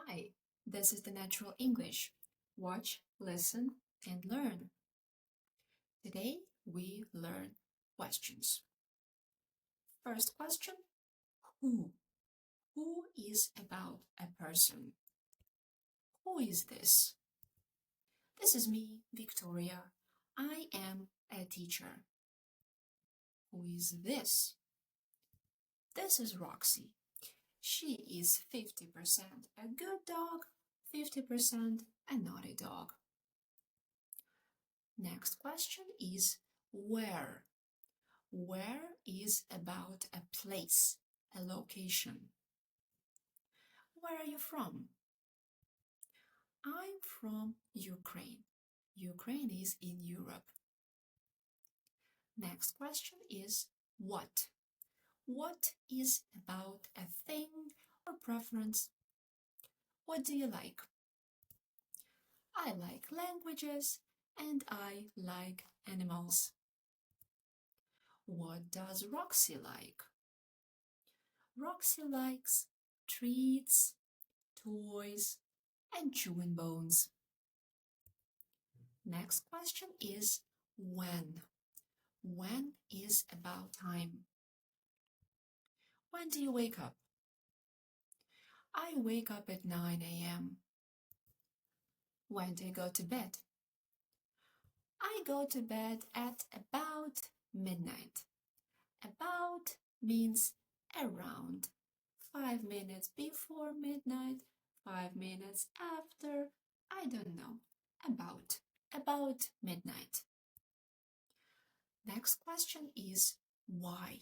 Hi, this is the Natural English. Watch, listen, and learn. Today we learn questions. First question, who? Who is about a person? Who is this? This is me, Victoria. I am a teacher. Who is this? This is Roxy. She is 50% a good dog, 50% a naughty dog. Next question is where? Where is about a place, a location. Where are you from? I'm from Ukraine. Ukraine is in Europe. Next question is what? What is about a thing or preference? What do you like? I like languages and I like animals. What does Roxy like? Roxy likes treats, toys, and chewing bones. Next question is when? When is about time. When do you wake up? I wake up at 9 a.m. When do you go to bed? I go to bed at about midnight. About means around. 5 minutes before midnight, 5 minutes after, I don't know. About midnight. Next question is why?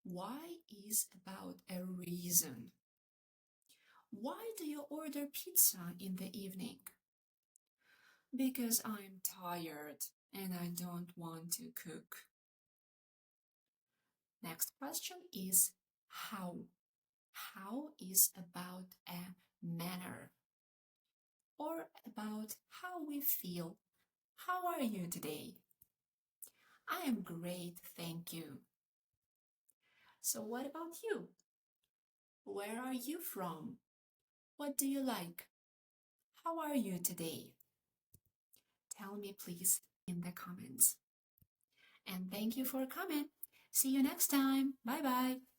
Why is about a reason. Why do you order pizza in the evening? Because I'm tired and I don't want to cook. Next question is how? How is about a manner or about how we feel. How are you today? I am great, thank you. So what about you? Where are you from? What do you like? How are you today? Tell me please in the comments. And thank you for coming. See you next time. Bye bye.